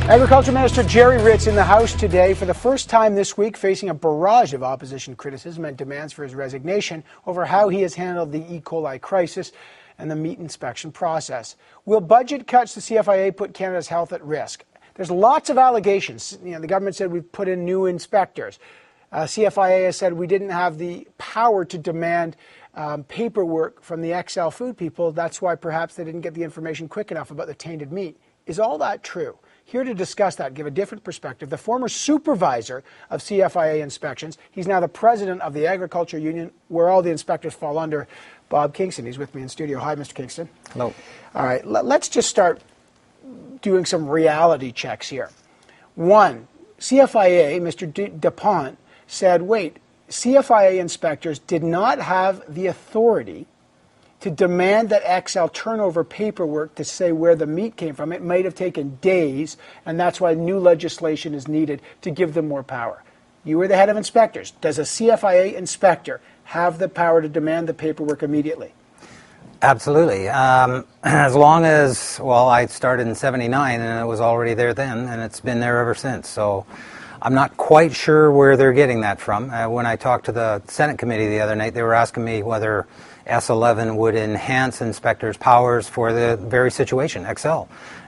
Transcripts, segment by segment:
Agriculture Minister Jerry Ritz in the House today for the first time this week, facing a barrage of opposition criticism and demands for his resignation over how he has handled the E. coli crisis and the meat inspection process. Will budget cuts to CFIA put Canada's health at risk? There's lots of allegations. The government said we've put in new inspectors. CFIA has said we didn't have the power to demand paperwork from the XL food people. That's why perhaps they didn't get the information quick enough about the tainted meat. Is all that true? Here to discuss that, give a different perspective, the former supervisor of CFIA inspections. He's now the president of the Agriculture Union, where all the inspectors fall under, Bob Kingston. He's with me in studio. Hi, Mr. Kingston. Hello. All right, let's just start doing some reality checks here. One, CFIA, Mr. DuPont, said, wait, CFIA inspectors did not have the authority to demand that XL turn over paperwork to say where the meat came from. It might have taken days, and that's why new legislation is needed to give them more power. You were the head of inspectors. Does a CFIA inspector have the power to demand the paperwork immediately? Absolutely. As long as, well, I started in '79 and it was already there then, and it's been there ever since. So I'm not quite sure where they're getting that from. When I talked to the Senate committee the other night, they were asking me whether S11 would enhance inspectors' powers for the very situation, XL.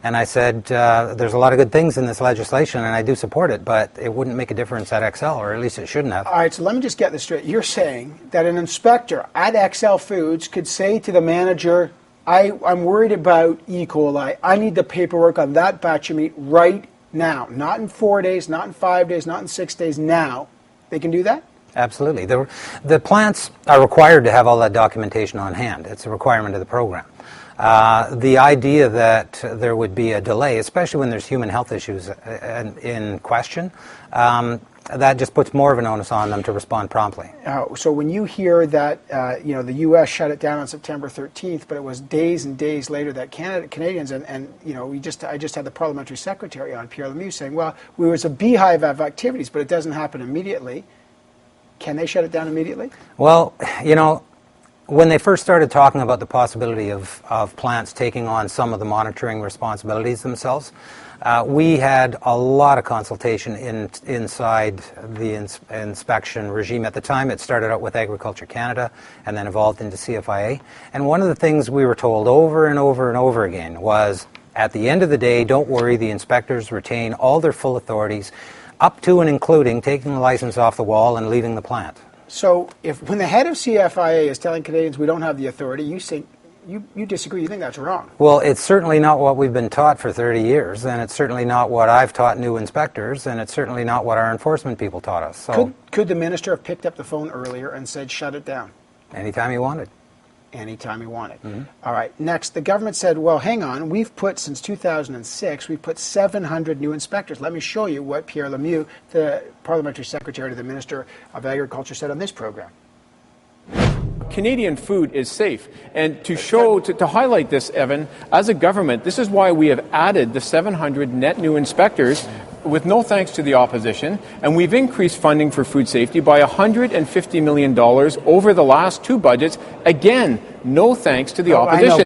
And I said, there's a lot of good things in this legislation, and I do support it, but it wouldn't make a difference at XL, or at least it shouldn't have. All right, so let me just get this straight. You're saying that an inspector at XL Foods could say to the manager, I'm worried about E. coli. I need the paperwork on that batch of meat right now. Not in 4 days, not in 5 days, not in 6 days, now. They can do that? Absolutely. The plants are required to have all that documentation on hand. It's a requirement of the program. The idea that there would be a delay, especially when there's human health issues in question, that just puts more of an onus on them to respond promptly. So when you hear that the U.S. shut it down on September 13th, but it was days and days later that Canadians and I just had the parliamentary secretary on, Pierre Lemieux, saying, well, we was a beehive of activities, but it doesn't happen immediately. Can they shut it down immediately? Well, when they first started talking about the possibility of plants taking on some of the monitoring responsibilities themselves, we had a lot of consultation inside the inspection regime. At the time, it started out with Agriculture Canada and then evolved into CFIA. And one of the things we were told over and over and over again was, at the end of the day, don't worry, the inspectors retain all their full authorities, up to and including taking the license off the wall and leaving the plant. So when the head of CFIA is telling Canadians we don't have the authority, you say you disagree, you think that's wrong? Well, it's certainly not what we've been taught for 30 years, and it's certainly not what I've taught new inspectors, and it's certainly not what our enforcement people taught us. So could the minister have picked up the phone earlier and said shut it down? Anytime he wanted. Anytime he wanted. Mm-hmm. All right. Next, the government said, well, hang on. We've put, since 2006, we've put 700 new inspectors. Let me show you what Pierre Lemieux, the parliamentary secretary to the Minister of Agriculture, said on this program. Canadian food is safe. And to highlight this, Evan, as a government, this is why we have added the 700 net new inspectors with no thanks to the opposition, and we've increased funding for food safety by $150 million over the last two budgets. Again, no thanks to the opposition.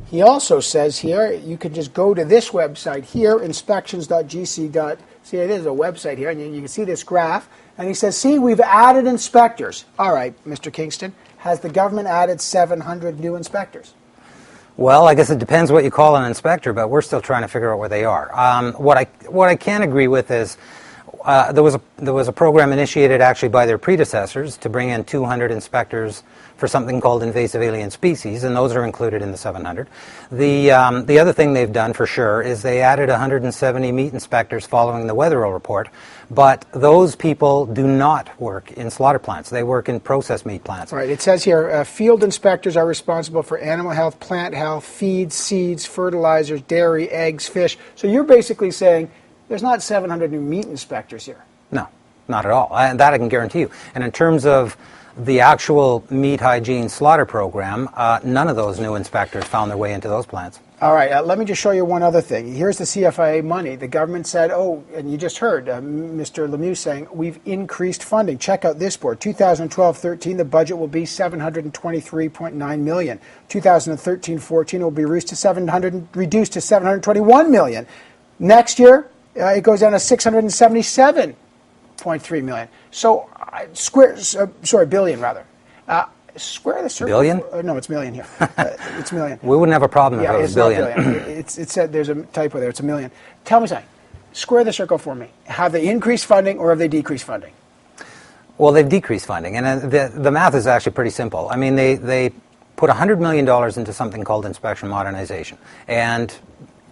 He also says here, you can just go to this website here, inspections.gc.ca. There's a website here, and you can see this graph. And he says, see, we've added inspectors. All right, Mr. Kingston, has the government added 700 new inspectors? Well, I guess it depends what you call an inspector, but we're still trying to figure out where they are. What I can agree with is there was a program initiated actually by their predecessors to bring in 200 inspectors for something called invasive alien species, and those are included in the 700. The other thing they've done for sure is they added 170 meat inspectors following the Weatherall report, but those people do not work in slaughter plants. They work in processed meat plants. Right. It says here, field inspectors are responsible for animal health, plant health, feed, seeds, fertilizers, dairy, eggs, fish. So you're basically saying there's not 700 new meat inspectors here. No, not at all. That I can guarantee you. And in terms of the actual meat hygiene slaughter program, none of those new inspectors found their way into those plants. All right, let me just show you one other thing. Here's the CFIA money. The government said, oh, and you just heard Mr. Lemieux saying, we've increased funding. Check out this board. 2012-13, the budget will be $723.9 million. 2013-14 will be reduced to $721 million. Next year, it goes down to $677.3 million. So, billion rather. Square the circle. Billion? No, it's million here. It's million. We wouldn't have a problem if it was billion. Not billion. It said there's a typo there. It's a million. Tell me something. Square the circle for me. Have they increased funding or have they decreased funding? Well, they've decreased funding, and the math is actually pretty simple. I mean, they put $100 million into something called inspection modernization, and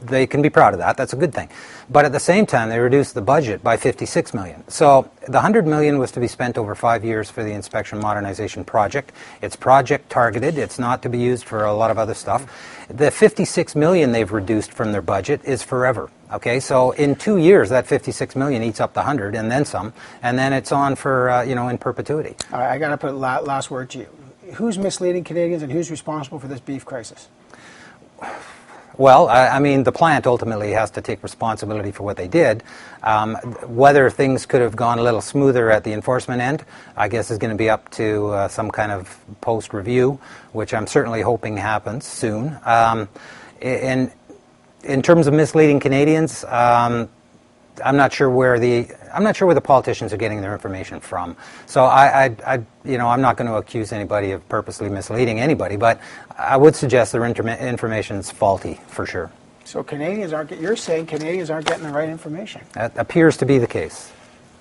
they can be proud of that. That's a good thing. But at the same time, they reduced the budget by $56 million. So the $100 million was to be spent over 5 years for the inspection modernization project. It's project targeted. It's not to be used for a lot of other stuff. The $56 million they've reduced from their budget is forever. Okay, so in 2 years, that $56 million eats up the 100 and then some, and then it's on for in perpetuity. All right, I got to put last word to you. Who's misleading Canadians and who's responsible for this beef crisis? Well, I mean, the plant ultimately has to take responsibility for what they did. Whether things could have gone a little smoother at the enforcement end, I guess is going to be up to some kind of post-review, which I'm certainly hoping happens soon. In terms of misleading Canadians, I'm not sure where the politicians are getting their information from. So I'm not going to accuse anybody of purposely misleading anybody, but I would suggest their information is faulty for sure. So you're saying Canadians aren't getting the right information? That appears to be the case.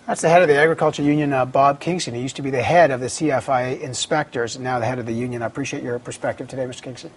That's the head of the Agriculture Union, Bob Kingston. He used to be the head of the CFIA inspectors, and now the head of the union. I appreciate your perspective today, Mr. Kingston.